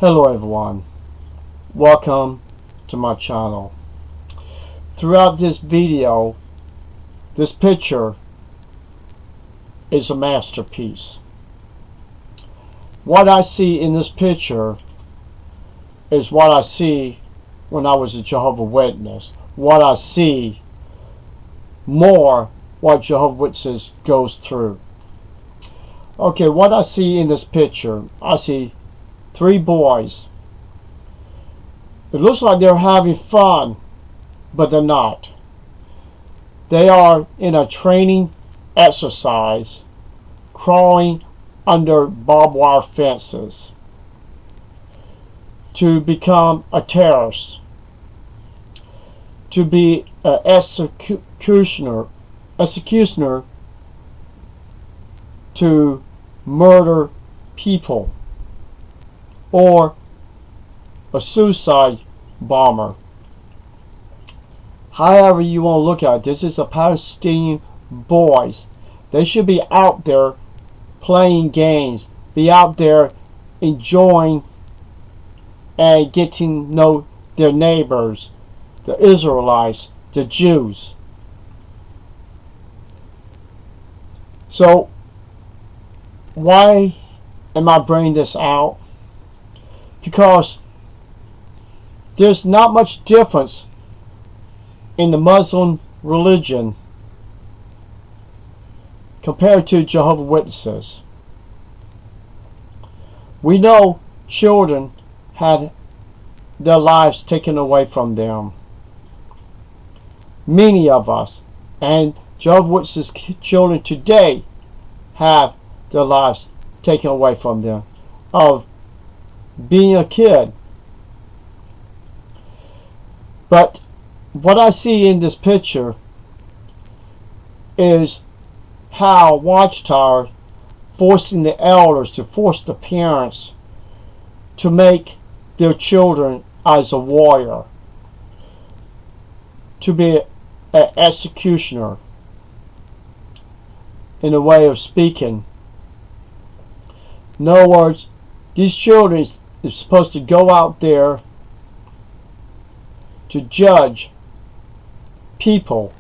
Hello everyone, welcome to my channel. Throughout this video, this picture is a masterpiece. What I see in this picture is what I see when I was a Jehovah's Witness. What I see more what Jehovah's Witnesses goes through. Okay, what I see in this picture, I see three boys. It looks like they're having fun, but they're not. They are in a training exercise, crawling under barbed wire fences to become a terrorist, to be an executioner to murder people, or a suicide bomber. However you want to look at it, this is a Palestinian boys. They should be out there playing games, be out there enjoying and getting to know their neighbors, the Israelites, the Jews. So why am I bringing this out? Because there's not much difference in the Muslim religion compared to Jehovah's Witnesses. We know children had their lives taken away from them. Many of us, and Jehovah's Witnesses children today, have their lives taken away from them of being a kid. But what I see in this picture is how Watchtower forcing the elders to force the parents to make their children as a warrior, to be an executioner, in a way of speaking. In other words, these children are supposed to go out there to judge people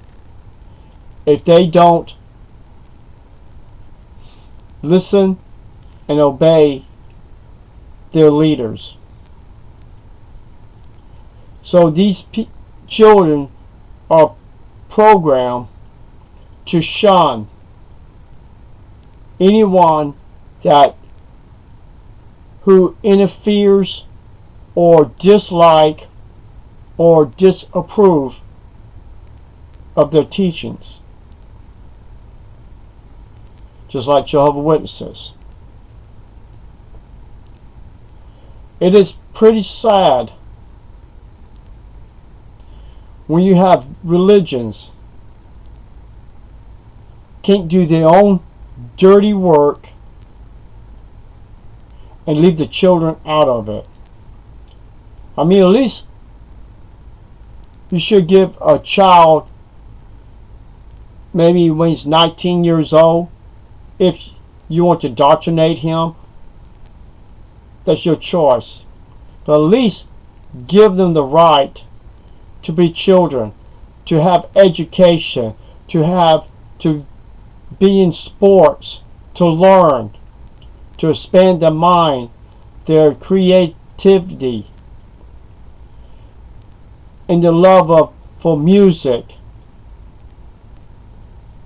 if they don't listen and obey their leaders. So these children are programmed to shun anyone who interferes or dislike or disapprove of their teachings, just like Jehovah's Witnesses. It is pretty sad when you have religions can't do their own dirty work and leave the children out of it. I mean, at least you should give a child, maybe when he's 19 years old, if you want to indoctrinate him, that's your choice. But at least give them the right to be children, to have education, to be in sports, to learn, to expand their mind, their creativity, and the love for music.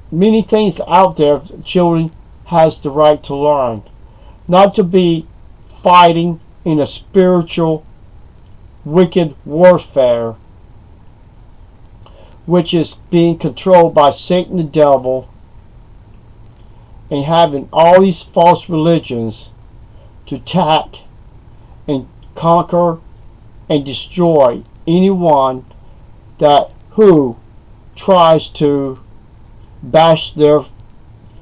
Many things out there children has the right to learn, not to be fighting in a spiritual wicked warfare, which is being controlled by Satan the devil, and having all these false religions to attack and conquer and destroy anyone who tries to bash their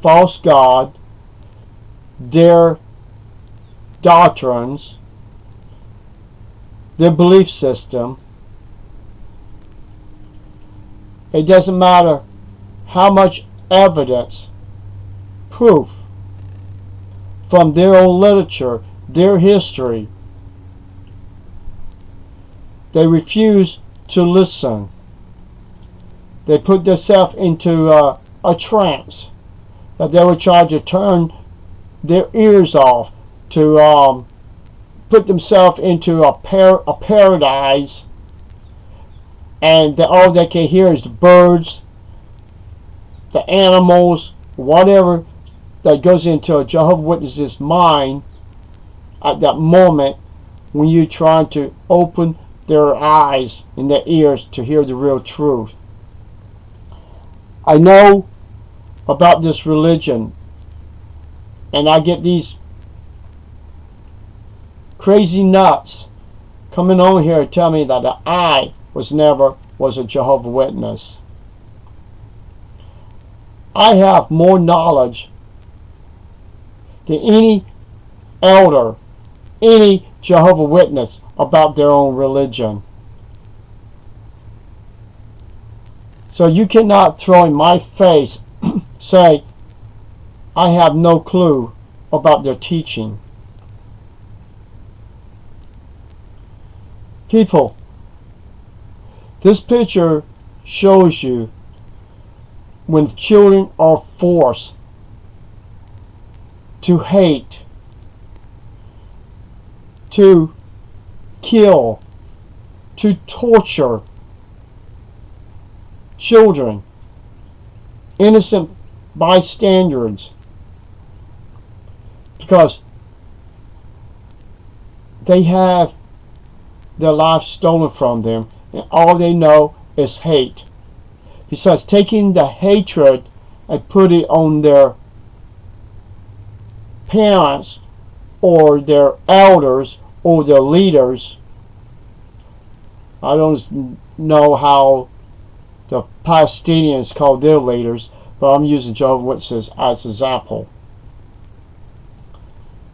false god, their doctrines, their belief system. It doesn't matter how much evidence, proof from their own literature, their history, They refuse to listen. They put themselves into a trance that they will try to turn their ears off, to put themselves into a paradise, and all they can hear is the birds, the animals, whatever that goes into a Jehovah's Witness's mind at that moment when you're trying to open their eyes and their ears to hear the real truth. I know about this religion, and I get these crazy nuts coming on here and tell me that I never was a Jehovah's Witness. I have more knowledge than any elder, any Jehovah's Witness about their own religion. So you cannot throw in my face, say, I have no clue about their teaching. People, this picture shows you when children are forced to hate, to kill, to torture children, innocent bystanders, because they have their lives stolen from them, and all they know is hate. Besides taking the hatred and put it on their parents or their elders or their leaders. I don't know how the Palestinians call their leaders, but I'm using Jehovah's Witnesses as an example.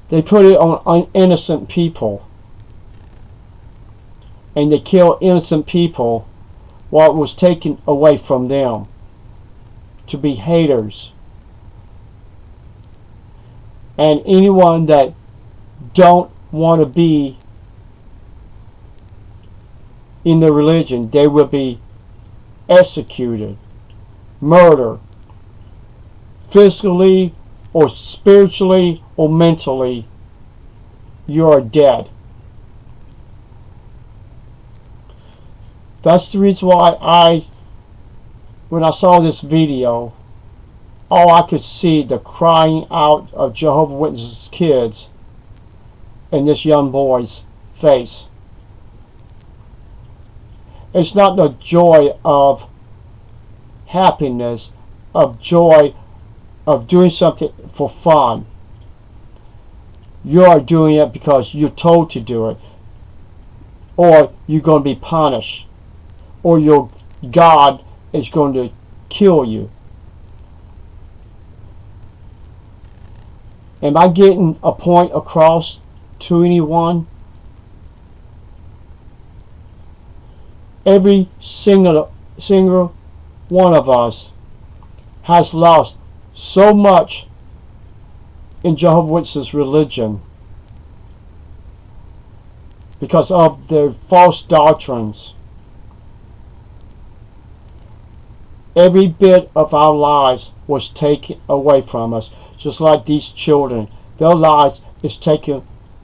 They put it on innocent people, and they kill innocent people while it was taken away from them to be haters. And anyone that don't want to be in the religion, they will be executed, murdered, physically or spiritually or mentally. You are dead. That's the reason why when I saw this video, all I could see the crying out of Jehovah's Witnesses kids in this young boy's face. It's not the joy of happiness, of joy of doing something for fun. You are doing it because you're told to do it, or you're going to be punished, or your God is going to kill you. Am I getting a point across to anyone? Every single one of us has lost so much in Jehovah's Witnesses religion because of their false doctrines. Every bit of our lives was taken away from us, just like these children. Their lives is taken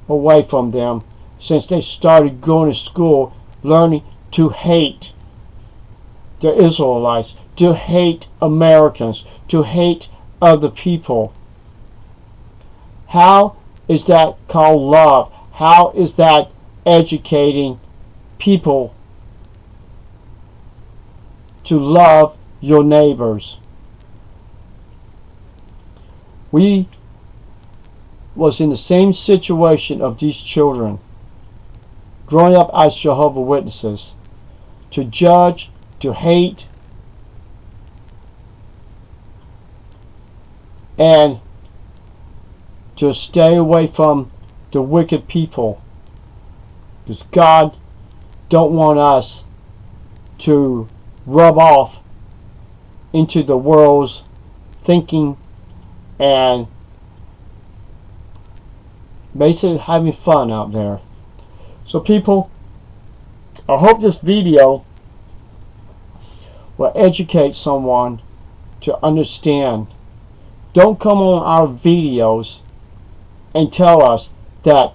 away from them since they started going to school, learning to hate the Israelites, to hate Americans, to hate other people. How is that called love? How is that educating people to love your neighbors? We was in the same situation of these children growing up as Jehovah's Witnesses, to judge, to hate, and to stay away from the wicked people, because God don't want us to rub off into the world's thinking and basically having fun out there. So people, I hope this video will educate someone to understand. Don't come on our videos and tell us that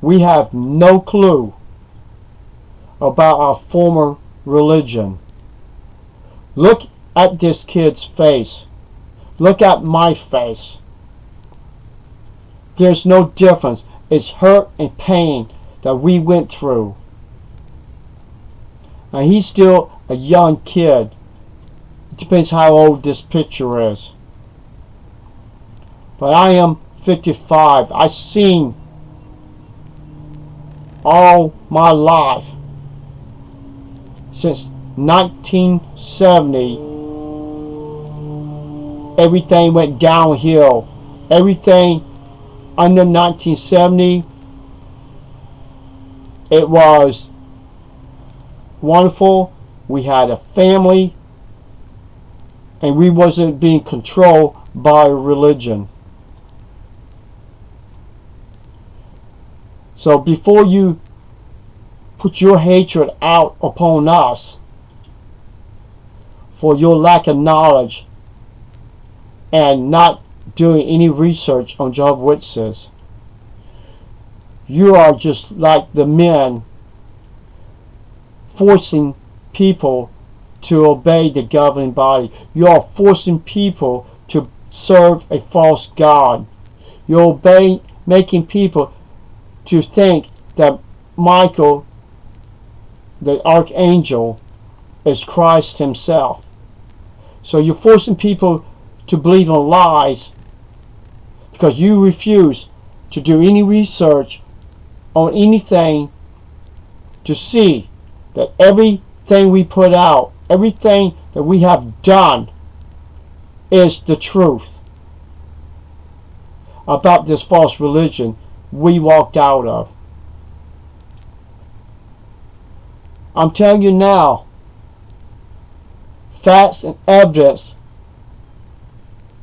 we have no clue about our former religion. Look at this kid's face. Look at my face. There's no difference. It's hurt and pain that we went through. And he's still a young kid. It depends how old this picture is. But I am 55. I've seen all my life since 1970. Everything went downhill. Everything under 1970, it was wonderful. We had a family, and we wasn't being controlled by religion. So before you put your hatred out upon us for your lack of knowledge and not doing any research on Jehovah's Witnesses, you are just like the men forcing people to obey the governing body. You are forcing people to serve a false god. You're making people to think that Michael, the archangel, is Christ himself. So you're forcing people to believe in lies because you refuse to do any research on anything to see that everything we put out, everything that we have done is the truth about this false religion we walked out of. I'm telling you now, facts and evidence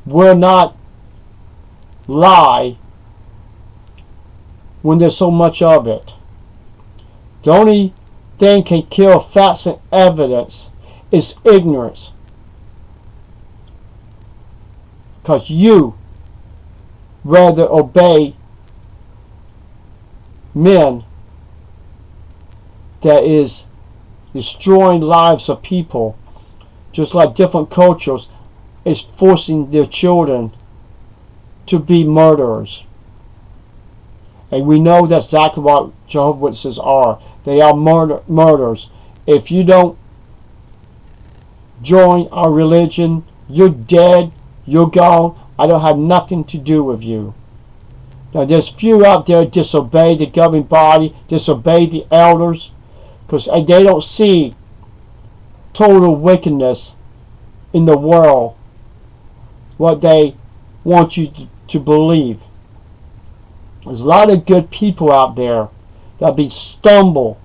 will not lie when there's so much of it. The only thing can kill facts and evidence is ignorance. Because you rather obey men that is destroying lives of people, just like different cultures is forcing their children to be murderers. And we know that's exactly what Jehovah's Witnesses are. They are murderers. If you don't join our religion, you're dead, you're gone. I don't have nothing to do with you. Now there's few out there disobey the governing body, disobey the elders, because they don't see total wickedness in the world, what they want you to believe. There's a lot of good people out there that be stumbled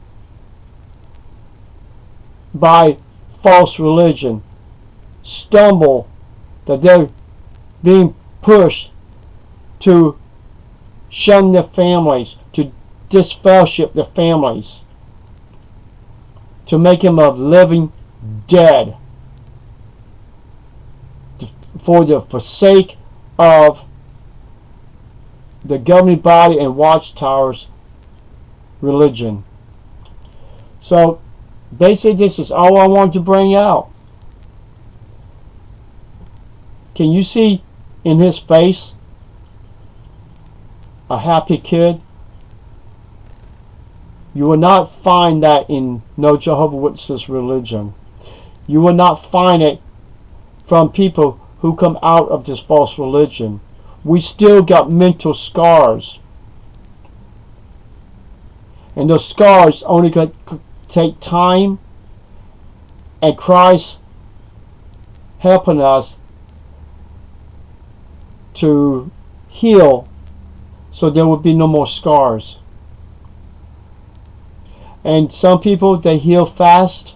by false religion, stumble that they're being pushed to shun their families, to disfellowship their families, to make them a living dead for the forsake of the governing body and watchtowers religion. So basically this is all I wanted to bring out. Can you see in his face a happy kid? You will not find that in no Jehovah's Witnesses religion. You will not find it from people who come out of this false religion. We still got mental scars. And those scars only could take time and Christ helping us to heal so there would be no more scars. And some people, they heal fast,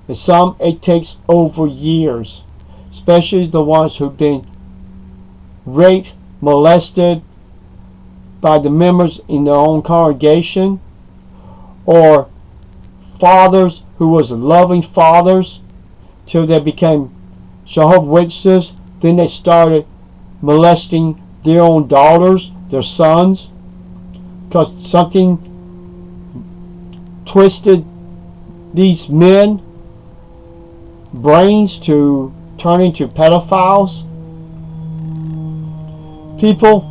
and some it takes over years, especially the ones who've been raped, molested by the members in their own congregation, or fathers who was loving fathers till they became Jehovah's Witnesses. Then they started molesting their own daughters, their sons, because something twisted these men brains to turn into pedophiles. People,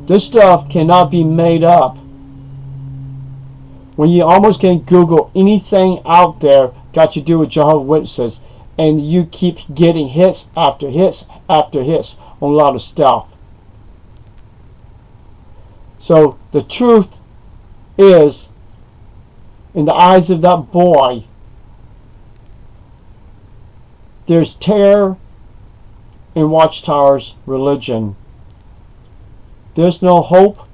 this stuff cannot be made up. When you almost can Google anything out there got to do with Jehovah's Witnesses, and you keep getting hits after hits after hits on a lot of stuff. So the truth is, in the eyes of that boy, there's terror in Watchtower's religion. There's no hope,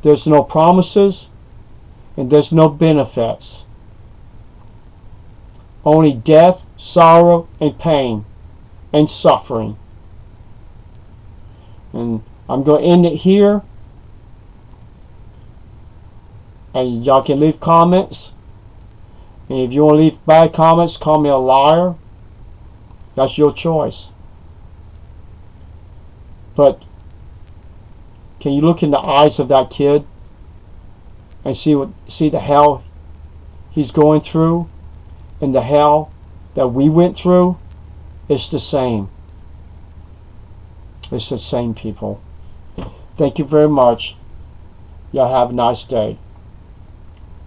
there's no promises, and there's no benefits. Only death, sorrow, and pain, and suffering. And I'm going to end it here. And y'all can leave comments. And if you want to leave bad comments, call me a liar. That's your choice. But can you look in the eyes of that kid and see the hell he's going through, and the hell that we went through? It's the same. It's the same, people. Thank you very much. Y'all have a nice day.